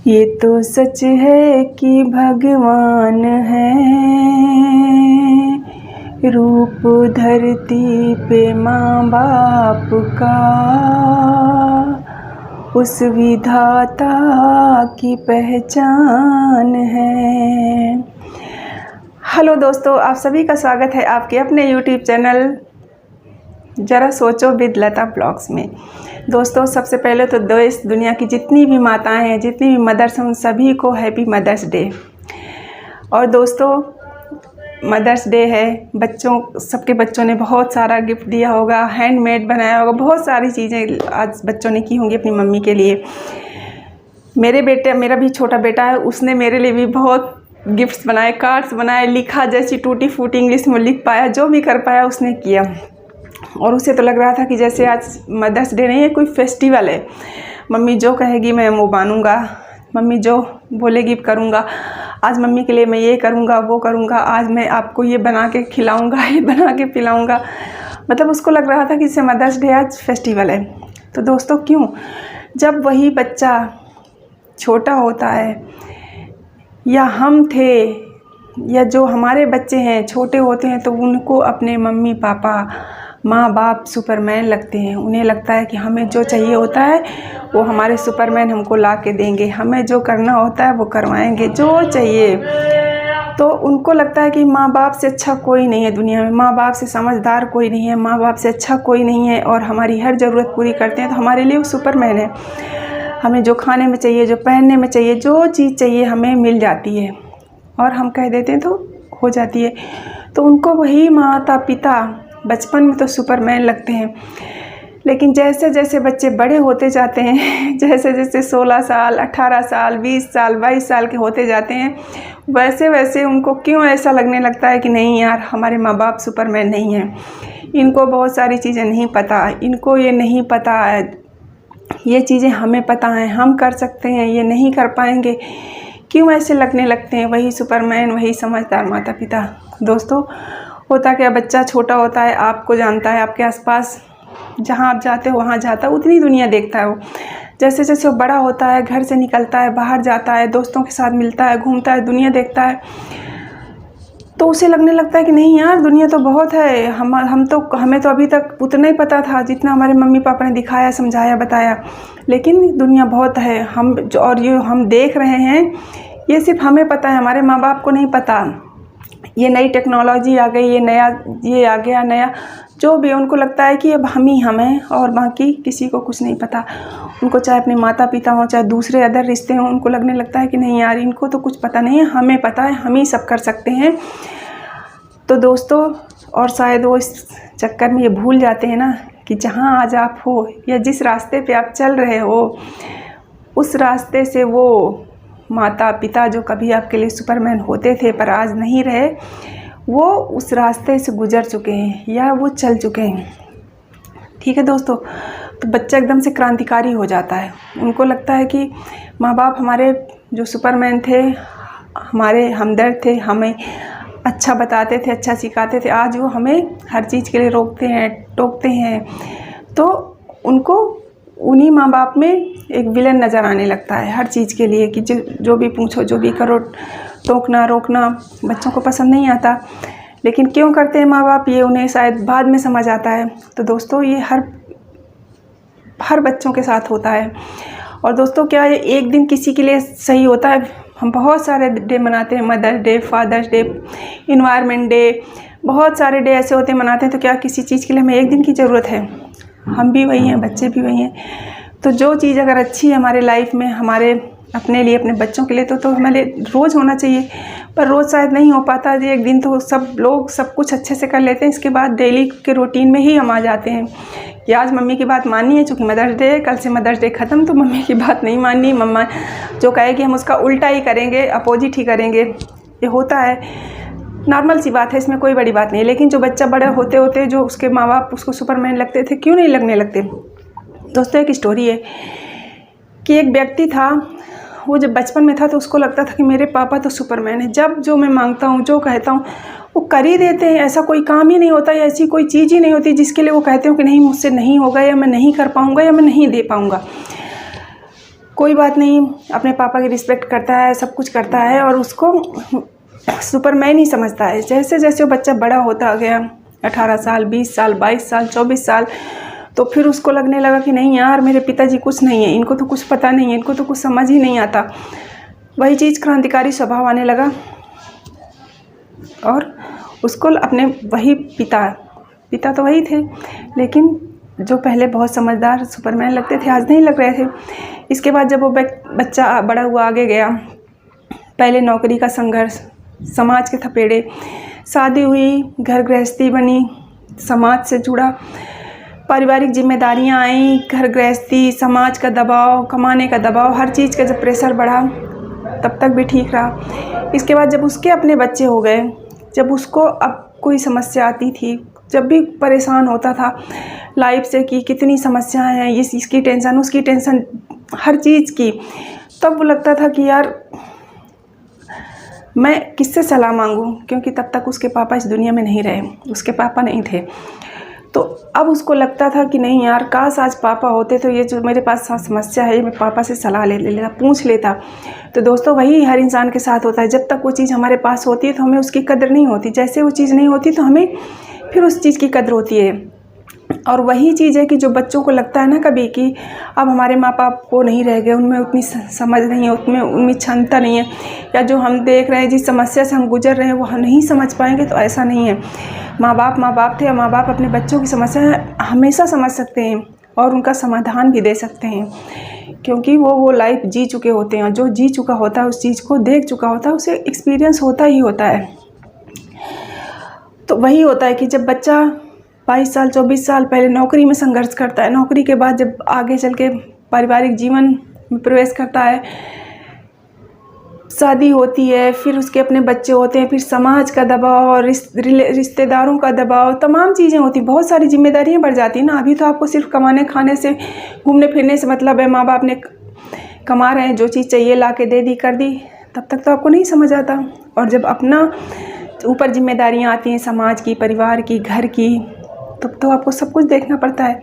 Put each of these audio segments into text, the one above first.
ये तो सच है कि भगवान है, रूप धरती पे माँ बाप का, उस विधाता की पहचान है। हेलो दोस्तों, आप सभी का स्वागत है आपके अपने यूट्यूब चैनल ज़रा सोचो विद लता ब्लॉग्स में। दोस्तों, सबसे पहले तो देश दुनिया की जितनी भी माताएं हैं, जितनी भी मदर्स हैं, उन सभी को हैप्पी मदर्स डे। और दोस्तों, मदर्स डे है, सबके बच्चों ने बहुत सारा गिफ्ट दिया होगा, हैंडमेड बनाया होगा, बहुत सारी चीज़ें आज बच्चों ने की होंगी अपनी मम्मी के लिए। मेरा भी छोटा बेटा है, उसने मेरे लिए भी बहुत गिफ्ट्स बनाए, कार्ड्स बनाए, लिखा, जैसी टूटी फूटी इंग्लिश में लिख पाया, जो भी कर पाया उसने किया। और उसे तो लग रहा था कि जैसे आज मदर्स डे नहीं है, कोई फेस्टिवल है। मम्मी जो कहेगी मैं वो मानूंगा, मम्मी जो बोलेगी करूँगा, आज मम्मी के लिए मैं ये करूँगा, वो करूँगा, आज मैं आपको ये बना के खिलाऊँगा, ये बना के पिलाऊँगा। मतलब उसको लग रहा था कि जैसे मदर्स डे आज फेस्टिवल है। तो दोस्तों, क्यों? जब वही बच्चा छोटा होता है, या हम थे, या जो हमारे बच्चे हैं छोटे होते हैं, तो उनको अपने मम्मी पापा, माँ बाप सुपरमैन लगते हैं। उन्हें लगता है कि हमें जो चाहिए होता है वो हमारे सुपरमैन हमको ला के देंगे, हमें जो करना होता है वो करवाएंगे, जो चाहिए। तो उनको लगता है कि माँ बाप से अच्छा कोई नहीं है दुनिया में, माँ बाप से समझदार कोई नहीं है, माँ बाप से अच्छा कोई नहीं है, और हमारी हर ज़रूरत पूरी करते हैं। तो हमारे लिए वो सुपरमैन है। हमें जो खाने में चाहिए, जो पहनने में चाहिए, जो चीज़ चाहिए हमें मिल जाती है, और हम कह देते हैं तो हो जाती है। तो उनको वही माता पिता बचपन में तो सुपरमैन लगते हैं। लेकिन जैसे जैसे बच्चे बड़े होते जाते हैं, जैसे जैसे 16 साल, 18 साल, 20 साल, 22 साल के होते जाते हैं, वैसे वैसे उनको क्यों ऐसा लगने लगता है कि नहीं यार, हमारे माँ बाप सुपरमैन नहीं हैं, इनको बहुत सारी चीज़ें नहीं पता, इनको ये नहीं पता है, ये चीज़ें हमें पता हैं, हम कर सकते हैं, ये नहीं कर पाएंगे। क्यों ऐसे लगने लगते हैं वही सुपरमैन, वही समझदार माता पिता? दोस्तों, होता क्या, बच्चा छोटा होता है, आपको जानता है, आपके आसपास जहाँ आप जाते हो वहाँ जाता है, उतनी दुनिया देखता है वो। जैसे जैसे वो बड़ा होता है, घर से निकलता है, बाहर जाता है, दोस्तों के साथ मिलता है, घूमता है, दुनिया देखता है, तो उसे लगने लगता है कि नहीं यार, दुनिया तो बहुत है, हमें तो अभी तक उतना ही पता था जितना हमारे मम्मी पापा ने दिखाया, समझाया, बताया। लेकिन दुनिया बहुत है, और ये हम देख रहे हैं, ये सिर्फ हमें पता है, हमारे माँ बाप को नहीं पता। ये नई टेक्नोलॉजी आ गई, ये आ गया नया, जो भी उनको लगता है कि अब हम ही हम हैं, और बाकी किसी को कुछ नहीं पता। उनको चाहे अपने माता पिता हों, चाहे दूसरे अदर रिश्ते हों, उनको लगने लगता है कि नहीं यार, इनको तो कुछ पता नहीं है, हमें पता है, हम ही सब कर सकते हैं। तो दोस्तों, और शायद वो इस चक्कर में ये भूल जाते हैं ना कि जहाँ आज आप हो, या जिस रास्ते पे आप चल रहे हो, उस रास्ते से वो माता पिता जो कभी आपके लिए सुपरमैन होते थे पर आज नहीं रहे, वो उस रास्ते से गुजर चुके हैं, या वो चल चुके हैं। ठीक है दोस्तों, तो बच्चा एकदम से क्रांतिकारी हो जाता है। उनको लगता है कि माँ बाप हमारे जो सुपरमैन थे, हमारे हमदर्द थे, हमें अच्छा बताते थे, अच्छा सिखाते थे, आज वो हमें हर चीज़ के लिए रोकते हैं, टोकते हैं। तो उनको उन्हीं माँ बाप में एक विलन नज़र आने लगता है हर चीज़ के लिए, कि जो भी पूछो, जो भी करो, टोकना रोकना बच्चों को पसंद नहीं आता। लेकिन क्यों करते हैं माँ बाप, ये उन्हें शायद बाद में समझ आता है। तो दोस्तों, ये हर बच्चों के साथ होता है। और दोस्तों, क्या ये एक दिन किसी के लिए सही होता है? हम बहुत सारे डे मनाते हैं, mother's day, father's day, environment day, बहुत सारे डे ऐसे होते हैं मनाते हैं। तो क्या किसी चीज़ के लिए हमें एक दिन की ज़रूरत है? हम भी वही हैं, बच्चे भी वही हैं। तो जो चीज़ अगर अच्छी है हमारे लाइफ में, हमारे अपने लिए, अपने बच्चों के लिए, तो हमारे रोज़ होना चाहिए। पर रोज़ शायद नहीं हो पाता जी। एक दिन तो सब लोग सब कुछ अच्छे से कर लेते हैं, इसके बाद डेली के रूटीन में ही हम आ जाते हैं कि आज मम्मी की बात माननी है, चूँकि मदर्स डे है, कल से मदर्स डे ख़त्म, तो मम्मी की बात नहीं माननी, मम्मा जो कहेगी हम उसका उल्टा ही करेंगे, अपोजिट ही करेंगे। ये होता है, नॉर्मल सी बात है, इसमें कोई बड़ी बात नहीं है। लेकिन जो बच्चा बड़े होते होते जो उसके माँ बाप उसको सुपरमैन लगते थे, क्यों नहीं लगने लगते? दोस्तों, एक स्टोरी है कि एक व्यक्ति था, वो जब बचपन में था तो उसको लगता था कि मेरे पापा तो सुपरमैन है, जब जो मैं मांगता हूँ, जो कहता हूँ वो कर ही देते हैं। ऐसा कोई काम ही नहीं होता, या ऐसी कोई चीज़ ही नहीं होती जिसके लिए वो कहते हो कि नहीं, मुझसे नहीं होगा, या मैं नहीं कर पाऊँगा, या मैं नहीं दे पाऊँगा। कोई बात नहीं, अपने पापा की रिस्पेक्ट करता है, सब कुछ करता है और उसको सुपरमैन ही समझता है। जैसे जैसे वो बच्चा बड़ा होता गया, 18 साल, 20 साल, 22 साल, 24 साल, तो फिर उसको लगने लगा कि नहीं यार, मेरे पिताजी कुछ नहीं है, इनको तो कुछ पता नहीं है, इनको तो कुछ समझ ही नहीं आता। वही चीज़ क्रांतिकारी स्वभाव आने लगा और उसको अपने वही पिता तो वही थे, लेकिन जो पहले बहुत समझदार सुपरमैन लगते थे, आज नहीं लग रहे थे। इसके बाद जब वो बच्चा बड़ा हुआ, आगे गया, पहले नौकरी का संघर्ष, समाज के थपेड़े, शादी हुई, घर गृहस्थी बनी, समाज से जुड़ा, पारिवारिक जिम्मेदारियां आई, घर गृहस्थी, समाज का दबाव, कमाने का दबाव, हर चीज़ का जब प्रेशर बढ़ा तब तक भी ठीक रहा। इसके बाद जब उसके अपने बच्चे हो गए, जब उसको अब कोई समस्या आती थी, जब भी परेशान होता था लाइफ से कि कितनी समस्याएं हैं, इसकी टेंशन, उसकी टेंशन, हर चीज़ की, तब वो लगता था कि यार मैं किससे सलाह मांगूं, क्योंकि तब तक उसके पापा इस दुनिया में नहीं रहे, उसके पापा नहीं थे। तो अब उसको लगता था कि नहीं यार, काश आज पापा होते तो ये जो मेरे पास समस्या है, मैं पापा से सलाह ले लेता, पूछ लेता। तो दोस्तों वही हर इंसान के साथ होता है, जब तक वो चीज़ हमारे पास होती है तो हमें उसकी कदर नहीं होती, जैसे वो चीज़ नहीं होती तो हमें फिर उस चीज़ की कदर होती है। और वही चीज़ है कि जो बच्चों को लगता है ना कभी कि अब हमारे माँ बाप को नहीं रह गए, उनमें उतनी समझ नहीं है, उनमें क्षमता नहीं है, या जो हम देख रहे हैं जिस समस्या से हम गुजर रहे हैं वो हम नहीं समझ पाएंगे, तो ऐसा नहीं है। माँ बाप थे, माँ बाप अपने बच्चों की समस्या हमेशा समझ सकते हैं और उनका समाधान भी दे सकते हैं, क्योंकि वो लाइफ जी चुके होते हैं। जो जी चुका होता है, उस चीज़ को देख चुका होता है, उसे एक्सपीरियंस होता ही होता है। तो वही होता है कि जब बच्चा 22 साल, 24 साल पहले नौकरी में संघर्ष करता है, नौकरी के बाद जब आगे चल के पारिवारिक जीवन में प्रवेश करता है, शादी होती है, फिर उसके अपने बच्चे होते हैं, फिर समाज का दबाव और रिश्तेदारों का दबाव, तमाम चीज़ें होती, बहुत सारी जिम्मेदारियां बढ़ जाती हैं ना। अभी तो आपको सिर्फ कमाने खाने से, घूमने फिरने से मतलब है, माँ बाप ने कमा रहे हैं, जो चीज़ चाहिए ला के दे दी, कर दी, तब तक तो आपको नहीं समझ आता। और जब अपना ऊपर जिम्मेदारियां आती हैं, समाज की, परिवार की, घर की, तब तो आपको सब कुछ देखना पड़ता है।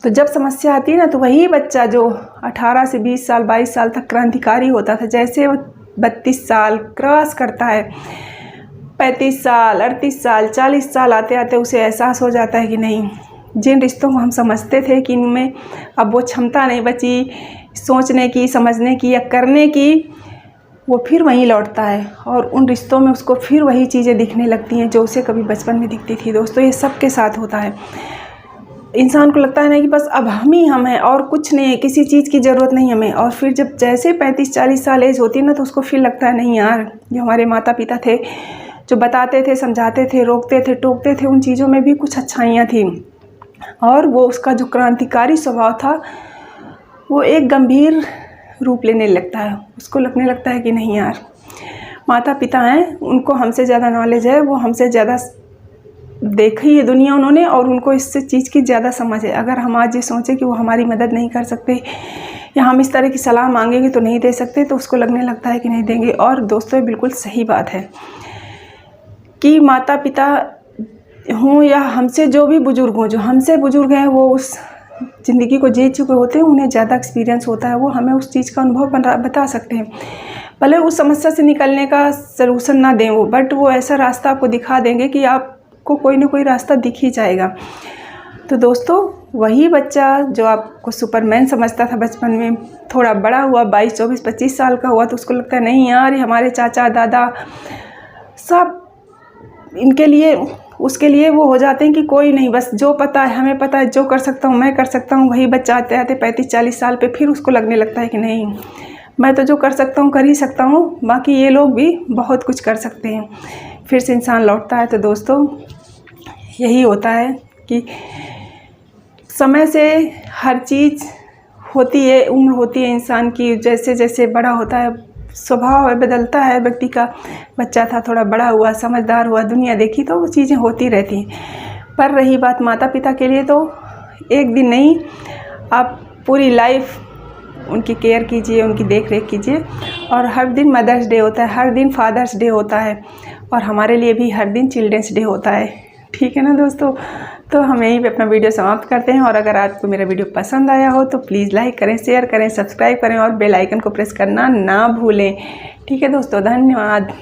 तो जब समस्या आती है ना, तो वही बच्चा जो 18 से 20 साल, 22 साल तक क्रांतिकारी होता था, जैसे वो 32 साल क्रॉस करता है, 35 साल, 38 साल, 40 साल आते आते उसे एहसास हो जाता है कि नहीं, जिन रिश्तों को हम समझते थे कि इनमें अब वो क्षमता नहीं बची सोचने की, समझने की या करने की, वो फिर वहीं लौटता है और उन रिश्तों में उसको फिर वही चीज़ें दिखने लगती हैं जो उसे कभी बचपन में दिखती थी। दोस्तों ये सबके साथ होता है। इंसान को लगता है ना कि बस अब हम हैं और कुछ नहीं है, किसी चीज़ की ज़रूरत नहीं हमें। और फिर जब जैसे 35-40 साल एज होती है ना, तो उसको फिर लगता है नहीं यार, जो हमारे माता पिता थे, जो बताते थे, समझाते थे, रोकते थे, टोकते थे, उन चीज़ों में भी कुछ अच्छाइयाँ थी। और वो उसका जो क्रांतिकारी स्वभाव था वो एक गंभीर रूप लेने लगता है। उसको लगने लगता है कि नहीं यार, माता पिता हैं, उनको हमसे ज़्यादा नॉलेज है, वो हमसे ज़्यादा देखी है दुनिया उन्होंने, और उनको इससे चीज़ की ज़्यादा समझ है। अगर हम आज ये सोचें कि वो हमारी मदद नहीं कर सकते या हम इस तरह की सलाह मांगेंगे तो नहीं दे सकते, तो उसको लगने लगता है कि नहीं देंगे। और दोस्तों ये बिल्कुल सही बात है कि माता पिता हों या हमसे जो भी बुज़ुर्ग हों, जो हमसे बुज़ुर्ग हैं, वो उस ज़िंदगी को जी चुके होते हैं, उन्हें ज़्यादा एक्सपीरियंस होता है, वो हमें उस चीज़ का अनुभव बता सकते हैं। भले उस समस्या से निकलने का सलूशन ना दें वो, बट वो ऐसा रास्ता आपको दिखा देंगे कि आपको कोई ना कोई रास्ता दिख ही जाएगा। तो दोस्तों वही बच्चा जो आपको सुपरमैन समझता था बचपन में, थोड़ा बड़ा हुआ, 22, 24, 25 साल का हुआ, तो उसको लगता है नहीं यार, ये हमारे चाचा दादा सब इनके लिए, उसके लिए वो हो जाते हैं कि कोई नहीं, बस जो पता है हमें पता है, जो कर सकता हूँ मैं कर सकता हूँ। वही बच्चा आते आते 35-40 साल पे फिर उसको लगने लगता है कि नहीं, मैं तो जो कर सकता हूँ कर ही सकता हूँ, बाकी ये लोग भी बहुत कुछ कर सकते हैं। फिर से इंसान लौटता है। तो दोस्तों यही होता है कि समय से हर चीज़ होती है, उम्र होती है इंसान की, जैसे जैसे बड़ा होता है स्वभाव बदलता है व्यक्ति का। बच्चा था, थोड़ा बड़ा हुआ, समझदार हुआ, दुनिया देखी, तो वो चीज़ें होती रहती हैं। पर रही बात माता पिता के लिए, तो एक दिन नहीं, आप पूरी लाइफ उनकी केयर कीजिए, उनकी देख रेख कीजिए। और हर दिन मदर्स डे होता है, हर दिन फादर्स डे होता है, और हमारे लिए भी हर दिन चिल्ड्रंस डे होता है। ठीक है ना दोस्तों। तो हम यहीं पे अपना वीडियो समाप्त करते हैं। और अगर आपको मेरा वीडियो पसंद आया हो तो प्लीज़ लाइक करें, शेयर करें, सब्सक्राइब करें और बेल आइकन को प्रेस करना ना भूलें। ठीक है दोस्तों, धन्यवाद।